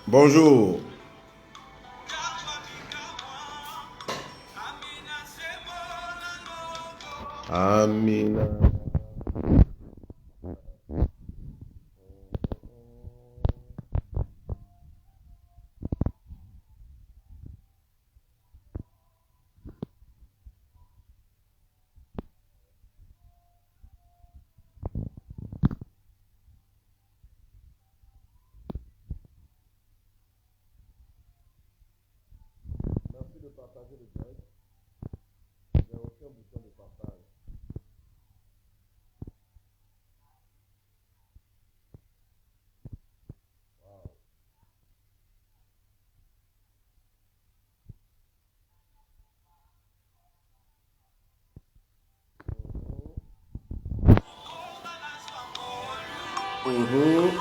Bonjour. Amina. Merci de partager le direct. Il n'y a aucun bouton de partage. Mhm.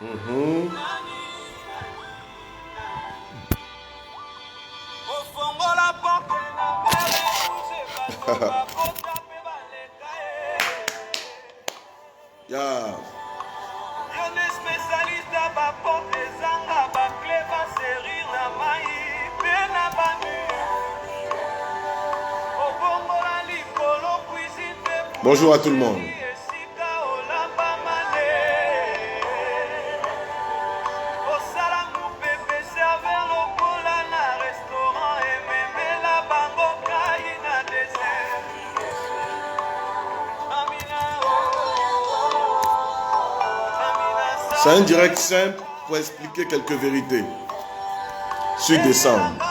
Mhm. Yeah. Bonjour à tout le monde. C'est un direct simple pour expliquer quelques vérités sur décembre.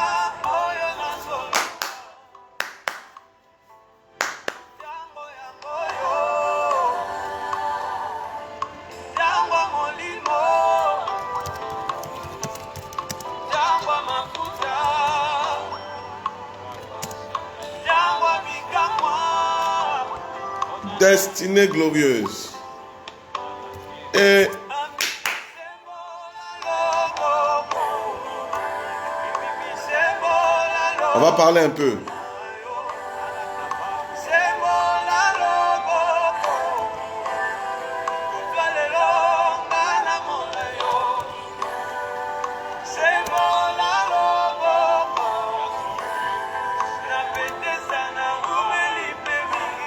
Destinée glorieuse. Et on va parler un peu.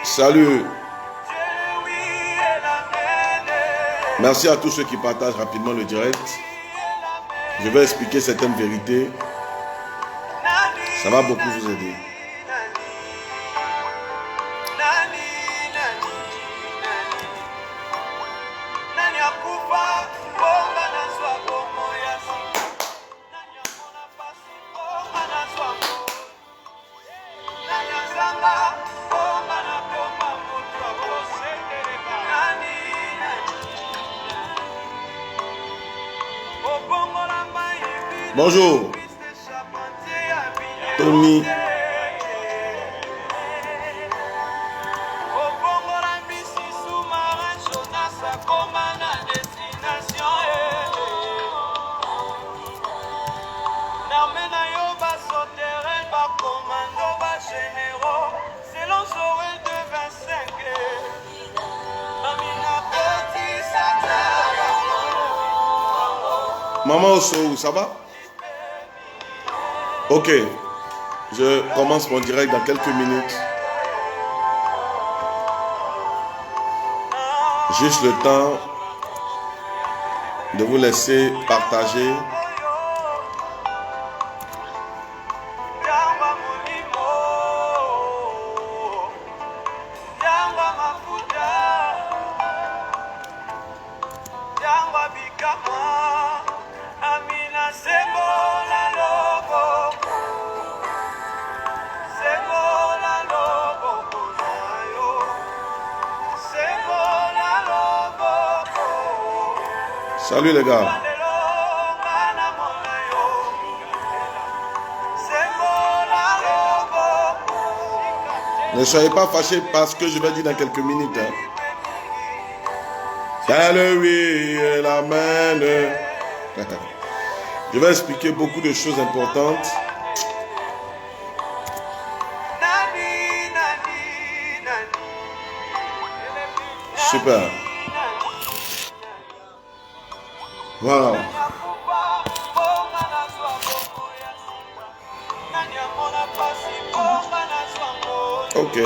Salut. Merci à tous ceux qui partagent rapidement le direct. Je vais expliquer certaines vérités. Ça va beaucoup vous aider. Bonjour. Tony. Maman Osso, ça va? Ok, je commence mon direct dans quelques minutes. Juste le temps de vous laisser partager. Salut les gars. Ne soyez pas fâchés parce que je vais dire dans quelques minutes. Le oui et l'amen. Je vais expliquer beaucoup de choses importantes. Super. Voilà. Ok.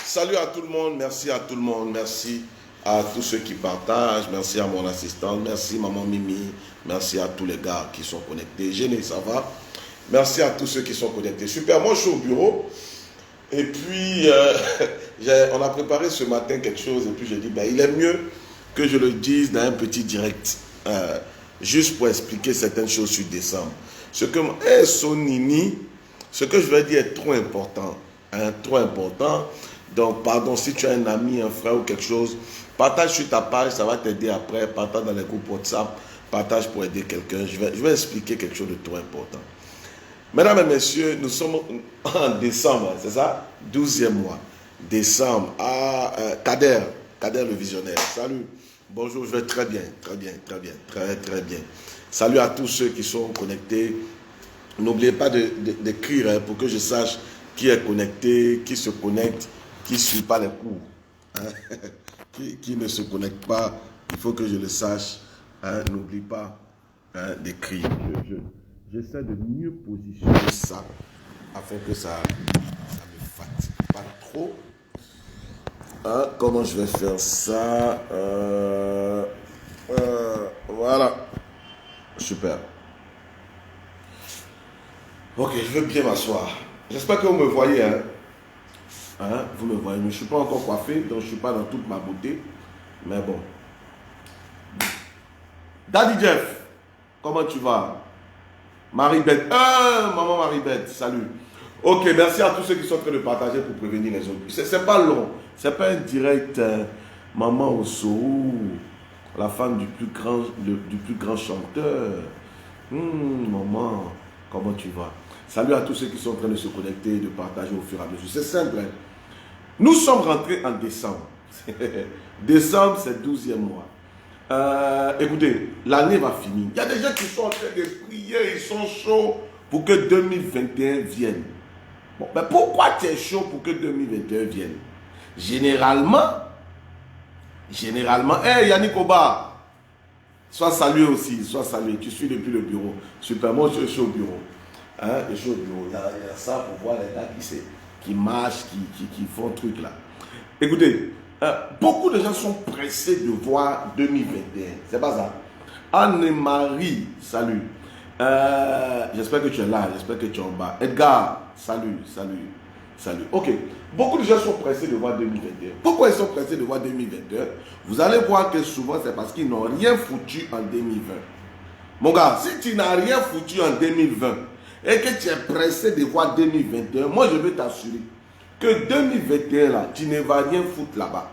Salut à tout le monde, merci à tout le monde, merci à tous ceux qui partagent, merci à mon assistante, merci maman Mimi, merci à tous les gars qui sont connectés. Géné, ça va? Merci à tous ceux qui sont connectés. Super, moi je suis au bureau et puis on a préparé ce matin quelque chose et puis j'ai dit, ben, il est mieux que je le dise dans un petit direct, juste pour expliquer certaines choses sur décembre. Ce que Sonini, ce que je vais dire est trop important, hein, trop important. Donc, pardon, si tu as un ami, un frère ou quelque chose, partage sur ta page, ça va t'aider après. Partage dans les groupes WhatsApp, partage pour aider quelqu'un. Je vais expliquer quelque chose de trop important. Mesdames et messieurs, nous sommes en décembre, c'est ça? 12e mois. Décembre. Ah, Kader le visionnaire. Salut. Bonjour, je vais très bien, très bien. Salut à tous ceux qui sont connectés. N'oubliez pas d'écrire hein, pour que je sache qui est connecté, qui se connecte, qui ne suit pas les cours, hein? qui ne se connecte pas, il faut que je le sache. Hein? N'oublie pas hein, d'écrire. J'essaie de mieux positionner ça afin que ça me fatigue pas trop. Hein? Comment je vais faire ça? Voilà. Super. Ok, je veux bien m'asseoir. J'espère que vous me voyez. Hein, vous me voyez, mais je ne suis pas encore coiffé, donc je ne suis pas dans toute ma beauté. Mais bon. Daddy Jeff, comment tu vas? Marie-Beth. Maman Marie-Beth, salut. Ok, merci à tous ceux qui sont en train de partager pour prévenir les autres. C'est pas long. C'est pas un direct Maman Osso, la femme du plus grand chanteur. Maman, comment tu vas? Salut à tous ceux qui sont en train de se connecter, de partager au fur et à mesure. C'est simple. Hein? Nous sommes rentrés en décembre. Décembre, c'est 12e mois. Écoutez, l'année va finir. Il y a des gens qui sont en train de prier, ils sont chauds pour que 2021 vienne. Bon, mais pourquoi tu es chaud pour que 2021 vienne? Généralement, Yannick Oba, sois salué aussi, sois salué. Tu suis depuis le bureau. Super, moi je suis au bureau. Hein, je suis au bureau. Il y a ça pour voir les gars qui marchent, qui font truc là. Écoutez, beaucoup de gens sont pressés de voir 2021. C'est pas ça. Anne-Marie, salut. J'espère que tu es là, j'espère que tu es en bas. Edgar, salut. Ok, beaucoup de gens sont pressés de voir 2021. Pourquoi ils sont pressés de voir 2021? Vous allez voir que souvent c'est parce qu'ils n'ont rien foutu en 2020. Mon gars, si tu n'as rien foutu en 2020 et que tu es pressé de voir 2021, moi je veux t'assurer que 2021 là, tu ne vas rien foutre là-bas.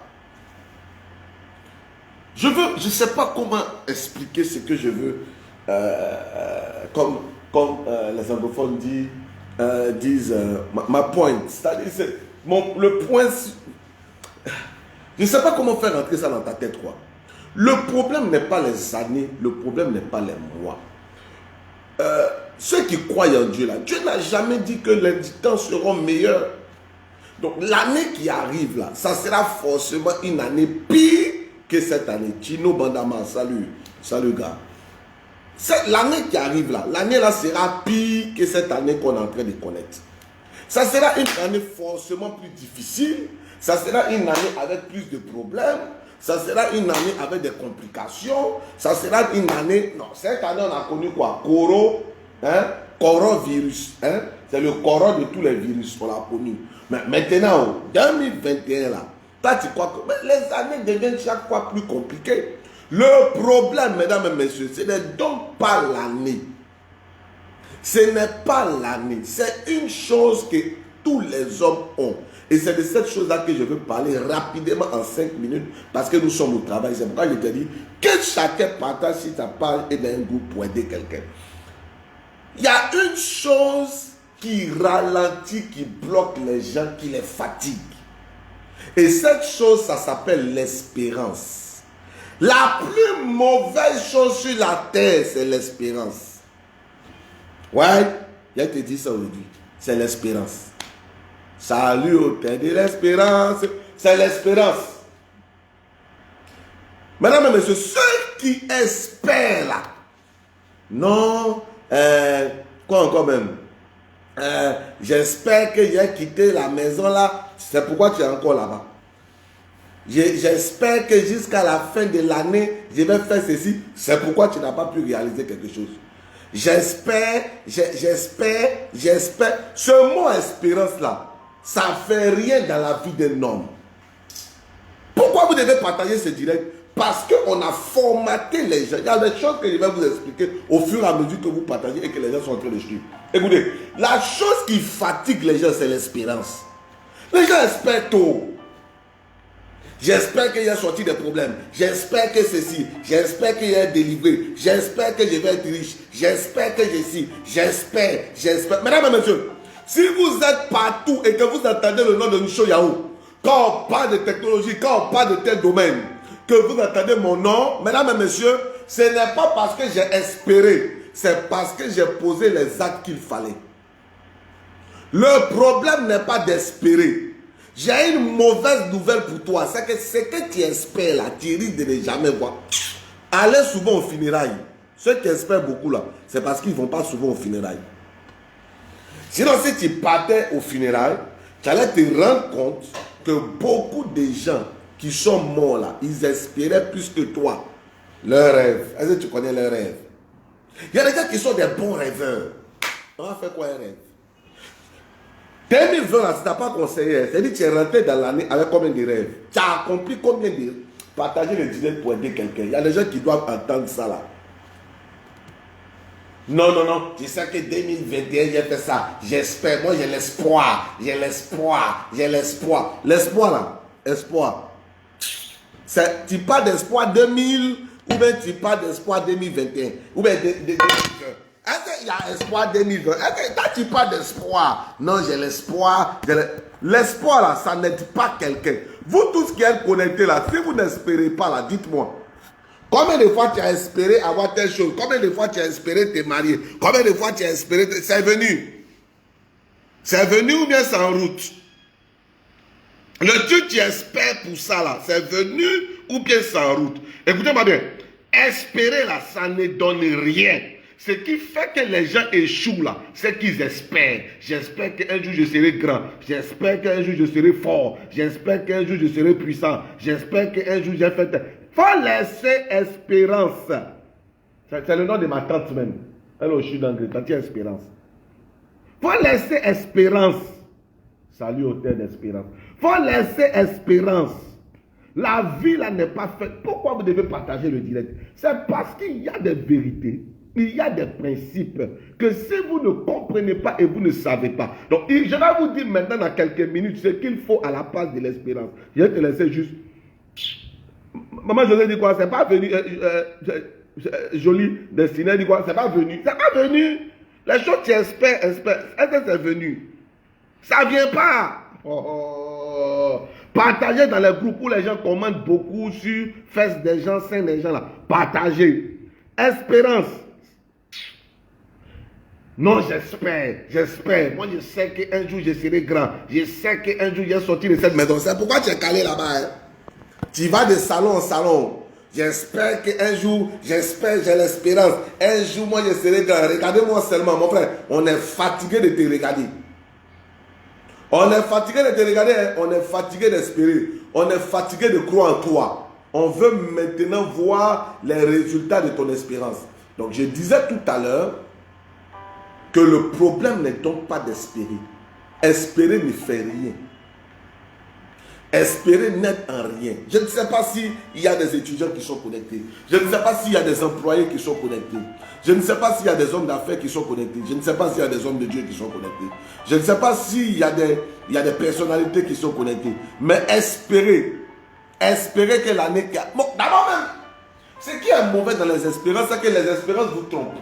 Je ne sais pas comment expliquer ce que je veux, comme les anglophones disent ma point. C'est-à-dire, le point, je ne sais pas comment faire rentrer ça dans ta tête, quoi. Le problème n'est pas les années, le problème n'est pas les mois. Ceux qui croient en Dieu, là, Dieu n'a jamais dit que les temps seront meilleurs. Donc l'année qui arrive là, ça sera forcément une année pire que cette année. Chino Bandama, salut gars. L'année qui arrive là, l'année là sera pire que cette année qu'on est en train de connaître. Ça sera une année forcément plus difficile, ça sera une année avec plus de problèmes, ça sera une année avec des complications, ça sera une année, non, cette année on a connu quoi? Corovirus, hein? C'est le coro de tous les virus qu'on a connu. Mais maintenant, 2021 là, toi tu crois que les années deviennent chaque fois plus compliquées. Le problème, mesdames et messieurs, ce n'est donc pas l'année. Ce n'est pas l'année. C'est une chose que tous les hommes ont. Et c'est de cette chose-là que je veux parler rapidement en 5 minutes parce que nous sommes au travail. C'est pourquoi je te dis que chacun partage si ta page est dans un groupe pour aider quelqu'un. Il y a une chose qui ralentit, qui bloque les gens, qui les fatigue. Et cette chose, ça s'appelle l'espérance. La plus mauvaise chose sur la terre, c'est l'espérance. Ouais, je te dis ça aujourd'hui. C'est l'espérance. Salut au terre de l'espérance. C'est l'espérance. Mesdames et messieurs, ceux qui espèrent là, non, quoi encore même, j'espère que j'ai quitté la maison là, c'est pourquoi tu es encore là-bas. J'espère que jusqu'à la fin de l'année, je vais faire ceci, c'est pourquoi tu n'as pas pu réaliser quelque chose. J'espère. Ce mot espérance là, ça ne fait rien dans la vie d'un homme. Pourquoi vous devez partager ce direct? Parce qu'on a formaté les gens. Il y a des choses que je vais vous expliquer au fur et à mesure que vous partagez et que les gens sont en train de suivre. Écoutez, la chose qui fatigue les gens, c'est l'espérance. Les gens espèrent tout. J'espère qu'il y a sorti des problèmes. J'espère que ceci. J'espère qu'il y a délivré. J'espère que je vais être riche. J'espère que je suis. J'espère. Mesdames et messieurs, si vous êtes partout et que vous entendez le nom de Micho Yahoo, quand on parle de technologie, quand on parle de tel domaine, que vous entendez mon nom, mesdames et messieurs, ce n'est pas parce que j'ai espéré, c'est parce que j'ai posé les actes qu'il fallait. Le problème n'est pas d'espérer. J'ai une mauvaise nouvelle pour toi. C'est que ce que tu espères là, tu risques de ne jamais voir. Allez souvent au funérailles. Ceux qui espèrent beaucoup là, c'est parce qu'ils ne vont pas souvent au funérailles. Sinon, si tu partais au funérailles, tu allais te rendre compte que beaucoup de gens qui sont morts là, ils espéraient plus que toi leurs rêves. Est-ce que tu connais leurs rêves? Il y a des gens qui sont des bons rêveurs. On va faire quoi un rêve? 2020 là, si tu n'as pas conseillé, c'est-à-dire que tu es rentré dans l'année avec combien de rêves? Tu as accompli combien de... Partager le direct pour aider quelqu'un. Il y a des gens qui doivent entendre ça là. Non, tu sais que 2021, j'ai fait ça. J'espère, moi j'ai l'espoir. L'espoir là, espoir. Tu parles d'espoir 2000 ou bien tu parles d'espoir 2021 ou bien 2020. Est-ce qu'il y a espoir 2020? Est-ce que quand tu parles d'espoir, non, j'ai l'espoir. L'espoir là, ça n'aide pas quelqu'un. Vous tous qui êtes connectés là, si vous n'espérez pas là, dites-moi. Combien de fois tu as espéré avoir telle chose? Combien de fois tu as espéré te marier? Combien de fois tu as espéré... C'est venu. C'est venu ou bien c'est en route? Le Dieu tu espères pour ça là, c'est venu ou bien c'est en route? Écoutez-moi bien. Espérer là, ça ne donne rien. Ce qui fait que les gens échouent là, c'est qu'ils espèrent. J'espère qu'un jour je serai grand. J'espère qu'un jour je serai fort. J'espère qu'un jour je serai puissant. J'espère qu'un jour j'ai fait... Faut laisser espérance. C'est le nom de ma tante même. Elle aussi dans le tante Espérance. Faut laisser espérance. Salut auteur d'espérance. Faut laisser espérance. La vie là n'est pas faite. Pourquoi vous devez partager le direct? C'est parce qu'il y a des vérités. Il y a des principes que si vous ne comprenez pas et vous ne savez pas. Donc, je vais vous dire maintenant dans quelques minutes ce qu'il faut à la place de l'espérance. Je vais te laisser juste. Maman José dit quoi? C'est pas venu. Jolie destinée dit quoi? C'est pas venu. C'est pas venu. Les choses tu espères. Est-ce que c'est venu? Ça vient pas. Partagez dans les groupes où les gens commentent beaucoup sur fesses des gens, seins des gens là. Partagez. Espérance. Non, j'espère. Moi, je sais qu'un jour, je serai grand. Je sais qu'un jour, je vais sortir de cette maison. C'est pourquoi tu es calé là-bas. Hein? Tu vas de salon en salon. J'espère qu'un jour, j'ai l'espérance. Un jour, moi, je serai grand. Regardez-moi seulement, mon frère. On est fatigué de te regarder. On est fatigué de te regarder. Hein? On est fatigué d'espérer. On est fatigué de croire en toi. On veut maintenant voir les résultats de ton espérance. Donc, je disais tout à l'heure que le problème n'est donc pas d'espérer. Espérer ne fait rien. Espérer n'aide en rien. Je ne sais pas s'il y a des étudiants qui sont connectés. Je ne sais pas s'il y a des employés qui sont connectés. Je ne sais pas s'il y a des hommes d'affaires qui sont connectés. Je ne sais pas s'il y a des hommes de Dieu qui sont connectés. Je ne sais pas s'il y a des personnalités qui sont connectées. Mais espérer que l'année... Bon, d'abord même, ce qui est mauvais dans les espérances, c'est que les espérances vous trompent.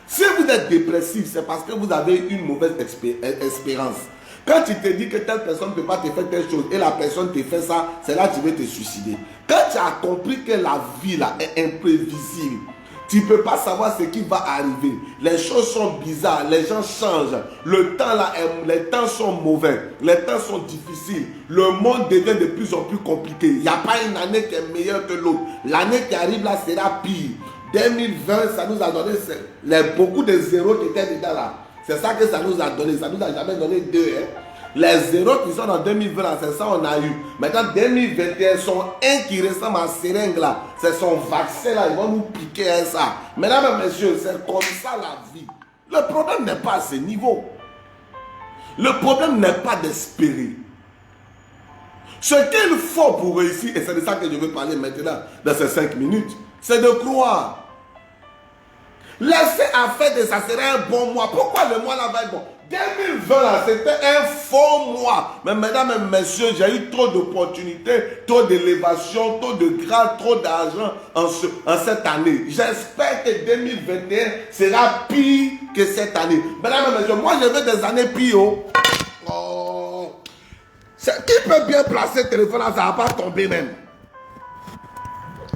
Si vous êtes dépressif, c'est parce que vous avez une mauvaise espérance. Quand tu te dis que telle personne ne peut pas te faire telle chose et la personne te fait ça, c'est là que tu veux te suicider. Quand tu as compris que la vie là est imprévisible, Tu ne peux pas savoir ce qui va arriver. Les choses sont bizarres, les gens changent. Le temps là, les temps sont mauvais, les temps sont difficiles. Le monde devient de plus en plus compliqué. Il n'y a pas une année qui est meilleure que l'autre. L'année qui arrive là sera pire. 2020, ça nous a donné beaucoup de zéros qui étaient dedans là. C'est ça que ça nous a donné. Ça nous a jamais donné 2. Hein. Les zéros qui sont en 2020, c'est ça on a eu. Maintenant, 2021, son 1 qui ressemble à seringue là, c'est son vaccin là, ils vont nous piquer hein, ça. Mesdames et messieurs, c'est comme ça la vie. Le problème n'est pas à ce niveau. Le problème n'est pas d'espérer. Ce qu'il faut pour réussir, et c'est de ça que je veux parler maintenant, dans ces 5 minutes, c'est de croire. Laisser à faire de ça serait un bon mois. Pourquoi le mois là va être bon? 2020 là, c'était un faux mois. Mais mesdames et messieurs, j'ai eu trop d'opportunités, trop d'élévation, trop de grâce, trop d'argent en cette année. J'espère que 2021 sera pire que cette année. Mesdames et messieurs, moi je veux des années pires. Oh. Qui peut bien placer le téléphone là, ça ne va pas tomber même.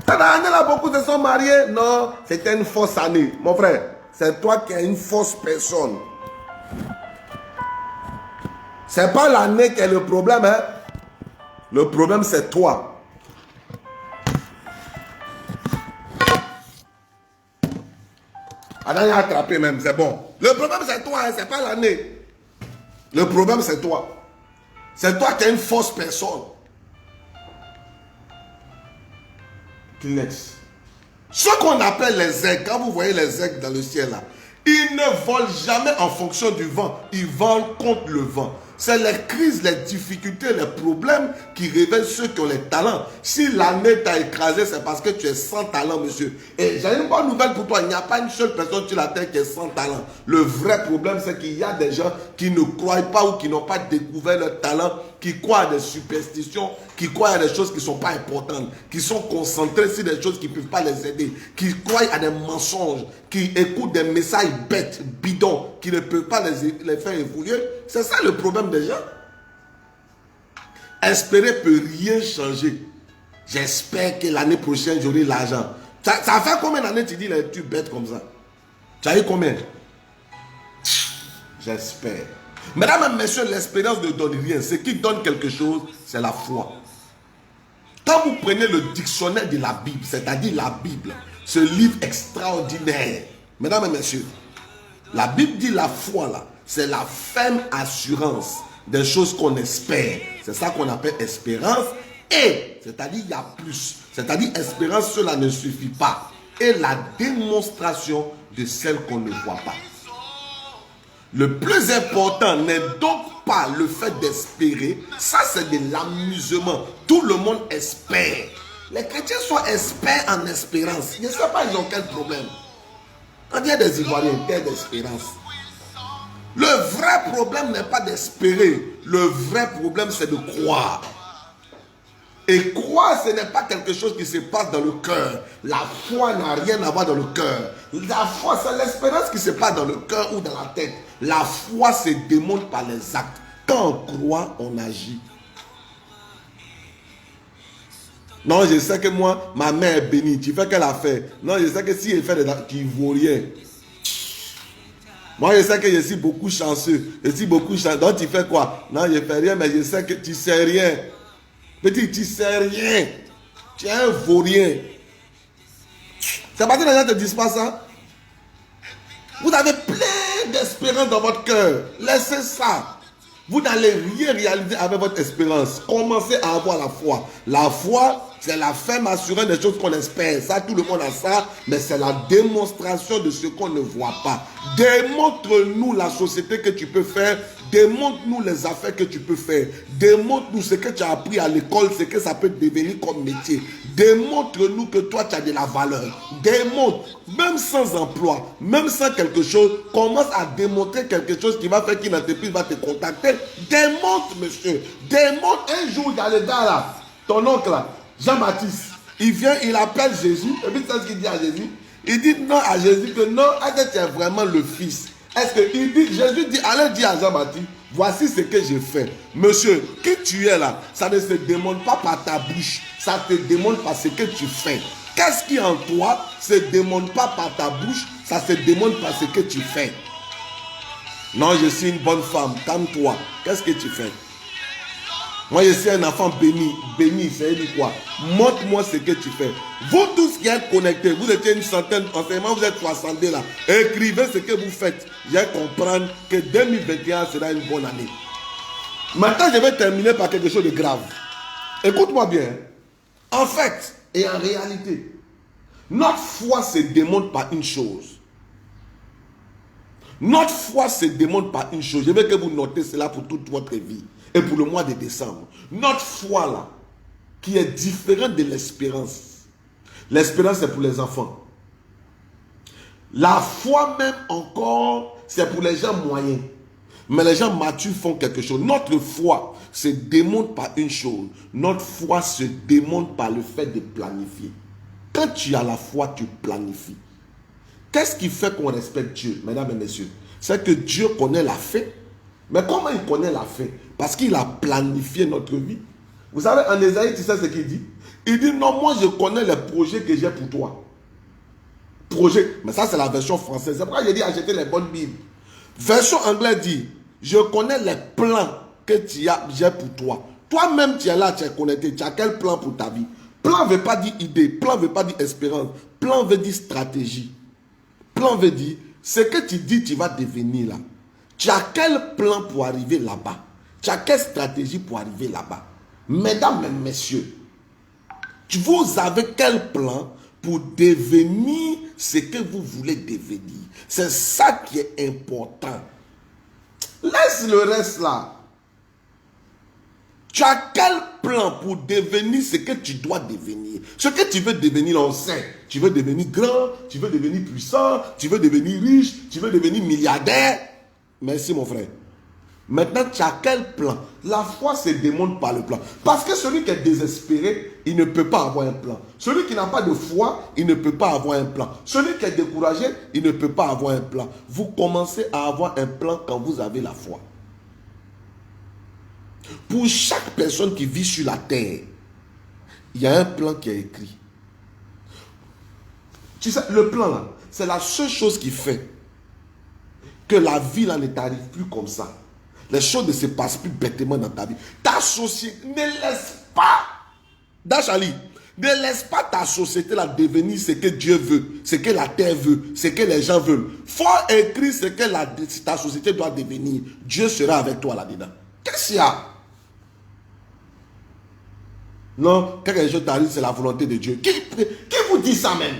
Cette année là, beaucoup se sont mariés. Non, c'était une fausse année. Mon frère, c'est toi qui es une fausse personne. C'est pas l'année qui est le problème. Hein? Le problème, c'est toi. Adam a attrapé même, c'est bon. Le problème, c'est toi, hein? C'est pas l'année. Le problème, c'est toi. C'est toi qui es une fausse personne. Kleenex. Ce qu'on appelle les aigles, quand vous voyez les aigles dans le ciel là, ils ne volent jamais en fonction du vent. Ils volent contre le vent. C'est les crises, les difficultés, les problèmes qui révèlent ceux qui ont les talents. Si l'année t'a écrasé, c'est parce que tu es sans talent, monsieur. Et j'ai une bonne nouvelle pour toi. Il n'y a pas une seule personne sur la terre qui est sans talent. Le vrai problème, c'est qu'il y a des gens qui ne croient pas ou qui n'ont pas découvert leur talent, qui croient à des superstitions, qui croient à des choses qui ne sont pas importantes, qui sont concentrés sur des choses qui ne peuvent pas les aider, qui croient à des mensonges, qui écoutent des messages bêtes, bidons, qui ne peuvent pas les faire évoluer. C'est ça le problème des gens. Espérer peut rien changer. J'espère que l'année prochaine, j'aurai l'argent. Ça fait combien d'années tu dis les trucs bêtes comme ça? Tu as eu combien? J'espère. Mesdames et messieurs, l'espérance ne donne rien. Ce qui donne quelque chose, c'est la foi. Quand vous prenez le dictionnaire de la Bible, c'est-à-dire la Bible, ce livre extraordinaire, mesdames et messieurs, la Bible dit la foi là, c'est la ferme assurance des choses qu'on espère. C'est ça qu'on appelle espérance. Et, c'est-à-dire il y a plus. C'est-à-dire espérance, cela ne suffit pas. Et la démonstration de celle qu'on ne voit pas. Le plus important n'est donc pas le fait d'espérer. Ça, c'est de l'amusement. Tout le monde espère. Les chrétiens sont experts en espérance. Je ne sais pas, ils ont quel problème. Quand il y a des Ivoiriens, il y a d'espérance. Le vrai problème n'est pas d'espérer. Le vrai problème, c'est de croire. Et croire, ce n'est pas quelque chose qui se passe dans le cœur. La foi n'a rien à voir dans le cœur. La foi, c'est l'espérance qui se passe dans le cœur ou dans la tête. La foi se démontre par les actes. Quand on croit, on agit. Non, je sais que moi, ma mère est bénie. Tu fais qu'elle a fait. Non, je sais que si elle fait des actes, tu ne vaux rien. Moi, je sais que je suis beaucoup chanceux. Je suis beaucoup chanceux. Donc, tu fais quoi? Non, je ne fais rien, mais je sais que tu ne sais rien. Petit, tu ne sais rien. Tu es un vaurien. C'est parce que les gens ne te disent pas ça. Vous avez plein d'espérance dans votre cœur. Laissez ça. Vous n'allez rien réaliser avec votre espérance. Commencez à avoir la foi. La foi, c'est la ferme assurance des choses qu'on espère. Ça, tout le monde a ça. Mais c'est la démonstration de ce qu'on ne voit pas. Démontre-nous la société que tu peux faire. Démontre-nous les affaires que tu peux faire. Démontre-nous ce que tu as appris à l'école, ce que ça peut devenir comme métier. Démontre-nous que toi, tu as de la valeur. Démontre, même sans emploi, même sans quelque chose, commence à démontrer quelque chose qui va faire qu'une entreprise va te contacter. Démontre, monsieur. Démontre. Un jour, il y a le gars là, ton oncle là, Jean-Baptiste. Il vient, il appelle Jésus. Et puis, c'est ce qu'il dit à Jésus. Il dit non à Jésus que non, est-ce que tu es vraiment le fils? Est-ce que il dit, Jésus dit, allez dire à Jean-Baptiste, voici ce que j'ai fait. Monsieur, qui tu es là, ça ne se demande pas par ta bouche, ça te demande par ce que tu fais. Qu'est-ce qui en toi ne se demande pas par ta bouche, ça se demande par ce que tu fais. Non, je suis une bonne femme, calme-toi. Qu'est-ce que tu fais? Moi, je suis un enfant béni. Béni, c'est dit quoi? Montre-moi ce que tu fais. Vous tous qui êtes connectés, vous étiez une centaine, en ce moment vous êtes 60 là. Écrivez ce que vous faites. Je vais comprendre que 2021 sera une bonne année. Maintenant, je vais terminer par quelque chose de grave. Écoute-moi bien. En fait, et en réalité, notre foi se démontre par une chose. Notre foi se démontre par une chose. Je veux que vous notez cela pour toute votre vie. Et pour le mois de décembre. Notre foi là, qui est différente de l'espérance. L'espérance c'est pour les enfants. La foi même encore, c'est pour les gens moyens. Mais les gens matures font quelque chose. Notre foi se démontre par une chose. Notre foi se démontre par le fait de planifier. Quand tu as la foi, tu planifies. Qu'est-ce qui fait qu'on respecte Dieu, mesdames et messieurs? C'est que Dieu connaît la fin. Mais comment il connaît la fin? Parce qu'il a planifié notre vie. Vous savez, en Ésaïe, tu sais ce qu'il dit? Il dit, non, moi je connais les projets que j'ai pour toi. Projet. Mais ça, c'est la version française. C'est pourquoi j'ai dit acheter les bonnes Bibles. Version anglaise dit, je connais les plans que j'ai pour toi. Toi-même, tu es là, tu es connecté. Tu as quel plan pour ta vie? Plan ne veut pas dire idée. Plan ne veut pas dire espérance. Plan veut dire stratégie. Plan veut dire, ce que tu dis, tu vas devenir là. Tu as quel plan pour arriver là-bas? Tu as quelle stratégie pour arriver là-bas? Mesdames et messieurs, vous avez quel plan pour devenir ce que vous voulez devenir? C'est ça qui est important. Laisse le reste là. Tu as quel plan pour devenir ce que tu dois devenir? Ce que tu veux devenir, on sait. Tu veux devenir grand, tu veux devenir puissant, tu veux devenir riche, tu veux devenir milliardaire. Merci mon frère. Maintenant, tu as quel plan? La foi se démontre par le plan. Parce que celui qui est désespéré, il ne peut pas avoir un plan. Celui qui n'a pas de foi, il ne peut pas avoir un plan. Celui qui est découragé, il ne peut pas avoir un plan. Vous commencez à avoir un plan quand vous avez la foi. Pour chaque personne qui vit sur la terre, il y a un plan qui est écrit. Tu sais, le plan là, c'est la seule chose qui fait que la vie là ne t'arrive plus comme ça. Les choses ne se passent plus bêtement dans ta vie. Ta société, ne laisse pas, Dachali, ne laisse pas ta société là devenir ce que Dieu veut, ce que la terre veut, ce que les gens veulent. Faut écrire ce que ta société doit devenir. Dieu sera avec toi là-dedans. Qu'est-ce qu'il y a? Non, quand les gens t'arrivent, c'est la volonté de Dieu. Qui vous dit ça même?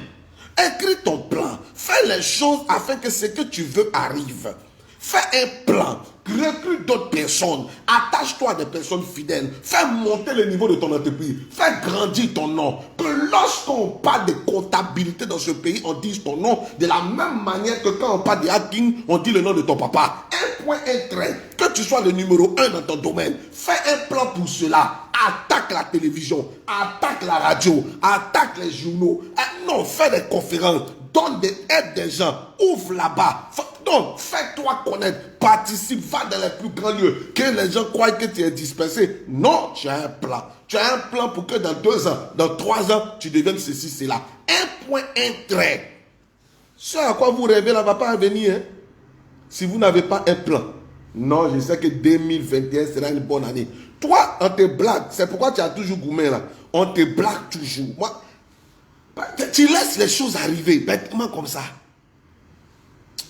Écris ton plan. Fais les choses afin que ce que tu veux arrive. Fais un plan. Recrute d'autres personnes. Attache-toi à des personnes fidèles. Fais monter le niveau de ton entreprise. Fais grandir ton nom. Que lorsqu'on parle de comptabilité dans ce pays, on dise ton nom de la même manière que quand on parle de hacking, on dit le nom de ton papa. Un point, un trait. Que tu sois le numéro 1 dans ton domaine. Fais un plan pour cela. Attaque la télévision. Attaque la radio. Attaque les journaux. Non, fais des conférences. Donne des aides des gens. Ouvre là-bas. Donc, fais-toi connaître. Participe. Va dans les plus grands lieux. Que les gens croient que tu es dispersé. Non, tu as un plan. Tu as un plan pour que dans 2 ans, dans 3 ans, tu deviennes ceci, cela. Un point, un trait. Ce à quoi vous rêvez là ne va pas venir. Hein? Si vous n'avez pas un plan. Non, je sais que 2021 sera une bonne année. Toi, on te blague. C'est pourquoi tu as toujours gourmet là. On te blague toujours. Moi, tu laisses les choses arriver bêtement comme ça.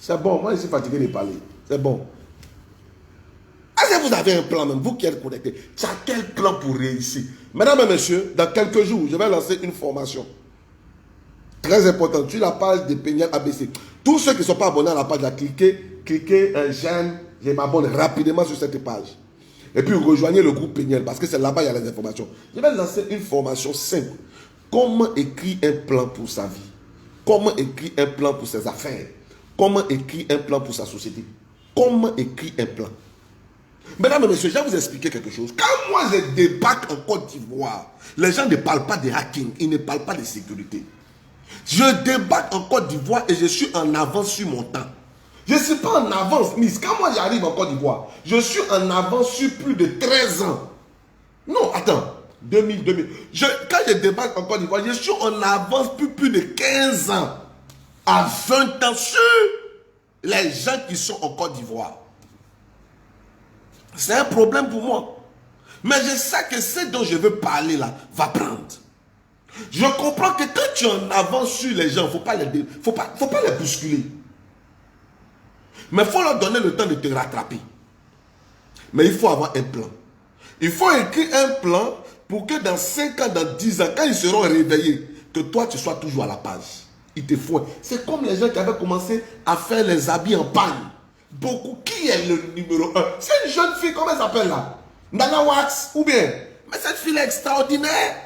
C'est bon, moi je suis fatigué de parler. C'est bon. Est-ce que vous avez un plan même, vous qui êtes connectés? Tu as quel plan pour réussir? Mesdames et messieurs, dans quelques jours, je vais lancer une formation. Très importante, sur la page de Peniel ABC. Tous ceux qui ne sont pas abonnés à la page, là, cliquez j'aime, je m'abonne rapidement sur cette page. Et puis rejoignez le groupe Peniel, parce que c'est là-bas il y a les informations. Je vais lancer une formation simple. Comment écrire un plan pour sa vie? Comment écrire un plan pour ses affaires? Comment écrire un plan pour sa société? Comment écrire un plan? Mesdames et messieurs, je vais vous expliquer quelque chose. Quand moi je débarque en Côte d'Ivoire, les gens ne parlent pas de hacking, ils ne parlent pas de sécurité. Je débarque en Côte d'Ivoire et je suis en avance sur mon temps. Je ne suis pas en avance, Miss. Quand moi j'arrive en Côte d'Ivoire, je suis en avance sur plus de 13 ans. Non, attends. 2000. Quand je débarque en Côte d'Ivoire, je suis en avance plus de 15 ans à 20 ans sur les gens qui sont en Côte d'Ivoire. C'est un problème pour moi. Mais je sais que ce dont je veux parler là va prendre. Je comprends que quand tu en avances sur les gens, faut pas les bousculer. Mais il faut leur donner le temps de te rattraper. Mais il faut avoir un plan. Il faut écrire un plan pour que dans 5 ans, dans 10 ans, quand ils seront réveillés, que toi tu sois toujours à la page. Il te faut. C'est comme les gens qui avaient commencé à faire les habits en panne. Beaucoup. Qui est le numéro 1? C'est une jeune fille, comment elle s'appelle là? Nana Wax ou bien? Mais cette fille est extraordinaire.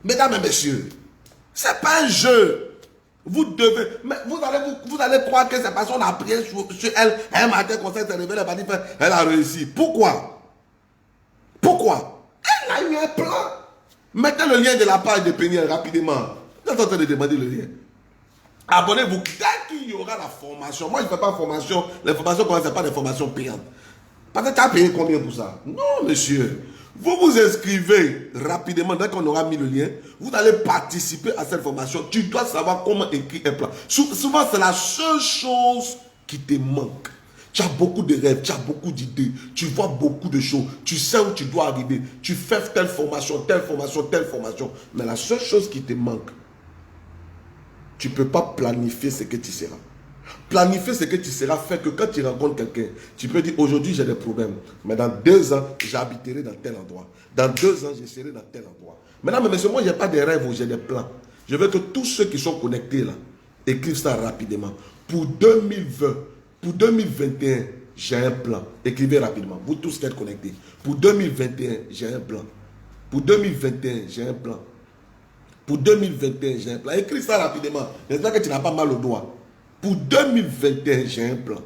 Mesdames et messieurs, c'est pas un jeu. Vous devez, mais vous allez croire que c'est parce qu'on a prié sur elle, un matin, quand elle s'est réveillée, elle a réussi. Pourquoi? Pourquoi? Elle a eu un plan. Mettez le lien de la page de Péniel rapidement. Vous êtes en train de demander le lien. Abonnez-vous. Dès qu'il y aura la formation, moi je ne fais pas formation, les formations, ce n'est pas des formations payantes. Parce que tu as payé combien pour ça? Non, monsieur. Vous vous inscrivez rapidement, dès qu'on aura mis le lien, vous allez participer à cette formation. Tu dois savoir comment écrire un plan. Souvent, c'est la seule chose qui te manque. Tu as beaucoup de rêves, tu as beaucoup d'idées, tu vois beaucoup de choses, tu sais où tu dois arriver, tu fais telle formation, telle formation, telle formation. Mais la seule chose qui te manque, tu ne peux pas planifier ce que tu seras. Planifier ce que tu seras fait que quand tu rencontres quelqu'un, tu peux dire aujourd'hui j'ai des problèmes, mais dans 2 ans, j'habiterai dans tel endroit. Dans 2 ans, je serai dans tel endroit. Maintenant, mais monsieur, moi, je n'ai pas de rêves ou j'ai des plans. Je veux que tous ceux qui sont connectés là, écrivent ça rapidement. Pour 2020, pour 2021, j'ai un plan. Écrivez rapidement. Vous tous qui êtes connectés. Pour 2021, j'ai un plan. Pour 2021, j'ai un plan. Pour 2021, j'ai un plan. Écris ça rapidement. J'espère que tu n'as pas mal au doigt. Pour 2021, j'ai un plan.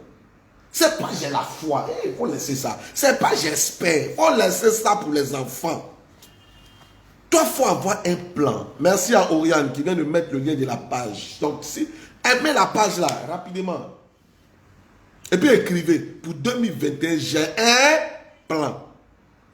C'est pas j'ai la foi. Il faut laisser ça. C'est pas j'espère. Il faut laisser ça pour les enfants. Toi, il faut avoir un plan. Merci à Oriane qui vient de mettre le lien de la page. Donc, si aimez la page là, rapidement. Et puis écrivez. Pour 2021, j'ai un plan.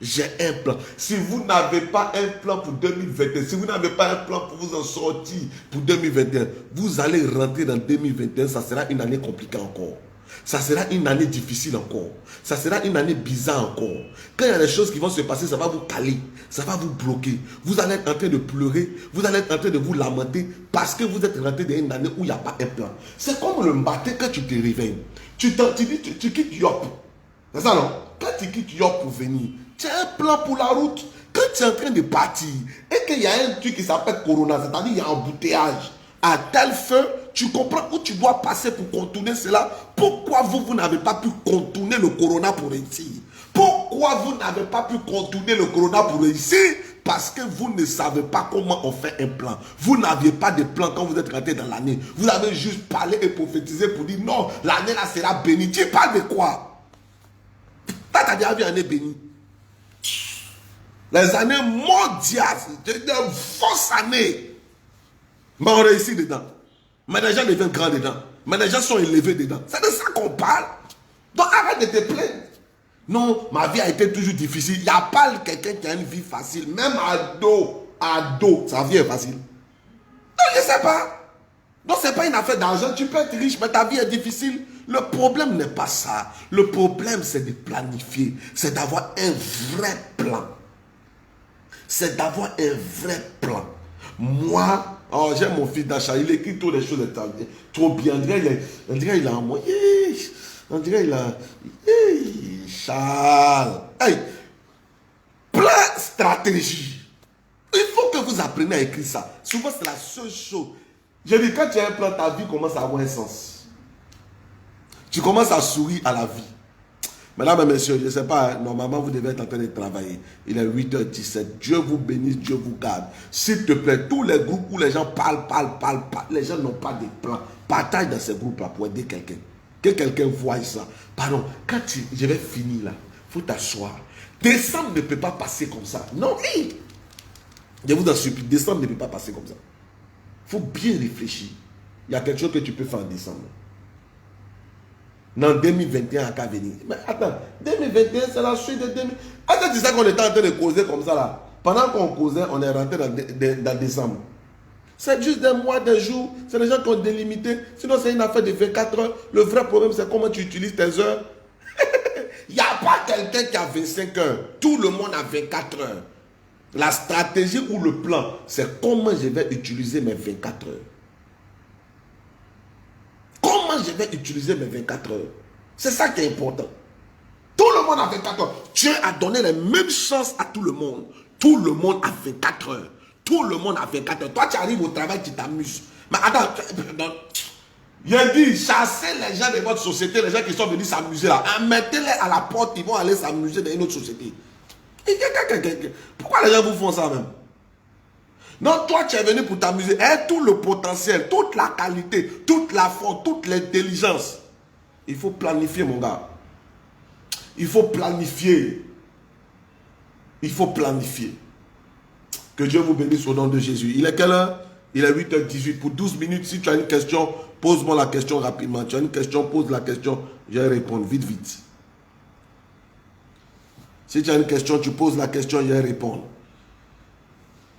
J'ai un plan. Si vous n'avez pas un plan pour 2021, si vous n'avez pas un plan pour vous en sortir pour 2021, vous allez rentrer dans 2021, ça sera une année compliquée encore. Ça sera une année difficile encore. Ça sera une année bizarre encore. Quand il y a des choses qui vont se passer, ça va vous caler. Ça va vous bloquer. Vous allez être en train de pleurer. Vous allez être en train de vous lamenter parce que vous êtes rentré dans une année où il n'y a pas un plan. C'est comme le matin quand tu te réveilles. Tu quittes Yop. C'est ça non? Quand tu quittes Yop pour venir, tu as un plan pour la route. Quand tu es en train de partir et qu'il y a un truc qui s'appelle Corona, c'est-à-dire il y a un embouteillage à tel feu, tu comprends où tu dois passer pour contourner cela. Pourquoi vous n'avez pas pu contourner le Corona pour réussir? Pourquoi vous n'avez pas pu contourner le Corona pour réussir? Parce que vous ne savez pas comment on fait un plan. Vous n'aviez pas de plan quand vous êtes rentré dans l'année. Vous avez juste parlé et prophétisé pour dire non, l'année là sera bénie. Tu parles de quoi? Tu as déjà vu une année bénie? Les années mondiales, des fausses années. Mais on réussit dedans. Mais les gens deviennent grands dedans. Mais les gens sont élevés dedans. C'est de ça qu'on parle. Donc arrête de te plaindre. Non, ma vie a été toujours difficile. Il n'y a pas quelqu'un qui a une vie facile. Même ado, sa vie est facile. Donc je ne sais pas. Donc ce n'est pas une affaire d'argent. Tu peux être riche, mais ta vie est difficile. Le problème n'est pas ça. Le problème, c'est de planifier. C'est d'avoir un vrai plan. C'est d'avoir un vrai plan. Moi, oh, j'aime mon fils d'achat. Il écrit toutes les choses trop bien. On dirait il a un moyen. On dirait il a... Charles. Hey, plan, stratégie. Il faut que vous appreniez à écrire ça. Souvent, c'est la seule chose. Je dis, quand tu as un plan, ta vie commence à avoir un sens. Tu commences à sourire à la vie. Mesdames et messieurs, je ne sais pas, normalement vous devez être en train de travailler. Il est 8h17. Dieu vous bénisse, Dieu vous garde. S'il te plaît, tous les groupes où les gens parlent, les gens n'ont pas de plan. Partage dans ces groupes-là pour aider quelqu'un. Que quelqu'un voie ça. Pardon, quand je vais finir là, il faut t'asseoir. Décembre ne peut pas passer comme ça. Non, hey. Je vous en supplie, décembre ne peut pas passer comme ça. Il faut bien réfléchir. Il y a quelque chose que tu peux faire en décembre. Non, 2021 à venir. Mais attends, 2021 c'est la suite de 2000. Attends, tu sais qu'on était en train de causer comme ça là. pendant qu'on causait, on est rentré dans décembre. C'est juste des mois, des jours. C'est des gens qui ont délimité. Sinon, c'est une affaire de 24 heures. Le vrai problème, c'est comment tu utilises tes heures. Il n'y a pas quelqu'un qui a 25 heures. Tout le monde a 24 heures. La stratégie ou le plan, c'est comment je vais utiliser mes 24 heures. Comment je vais utiliser mes 24 heures. C'est ça qui est important. Tout le monde a 24 heures. Dieu a donné les mêmes chances à tout le monde. Tout le monde a 24 heures. Tout le monde a 24 heures. Toi, tu arrives au travail, tu t'amuses. Mais attends, il dit, chassez les gens de votre société, les gens qui sont venus s'amuser là. Mettez-les à la porte, ils vont aller s'amuser dans une autre société. Pourquoi les gens vous font ça même? Non, toi, tu es venu pour t'amuser. Et tout le potentiel, toute la qualité, toute la force, toute l'intelligence. Il faut planifier, mon gars. Il faut planifier. Il faut planifier. Que Dieu vous bénisse au nom de Jésus. Il est quelle heure? Il est 8h18. Pour 12 minutes, si tu as une question, pose-moi la question rapidement. Tu as une question, pose la question. Je vais répondre vite, vite. Si tu as une question, tu poses la question, je vais répondre.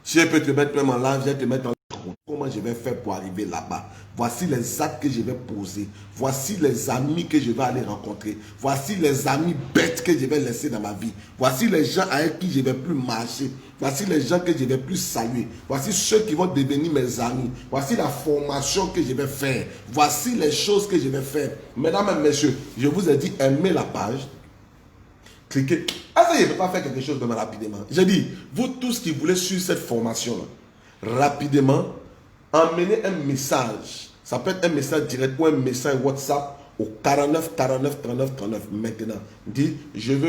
Si je peux te mettre même en live, je vais te mettre en live. Comment je vais faire pour arriver là-bas? Voici les actes que je vais poser. Voici les amis que je vais aller rencontrer. Voici les amis bêtes que je vais laisser dans ma vie. Voici les gens avec qui je ne vais plus marcher. Voici les gens que je ne vais plus saluer. Voici ceux qui vont devenir mes amis. Voici la formation que je vais faire. Voici les choses que je vais faire. Mesdames et messieurs, je vous ai dit, aimez la page. Cliquez. Ah, ça, je ne peux pas faire quelque chose vraiment rapidement. J'ai dit, vous tous qui voulez suivre cette formation-là, rapidement, emmenez un message. Ça peut être un message direct ou un message WhatsApp au 49 49 39 39. Maintenant, dit, je veux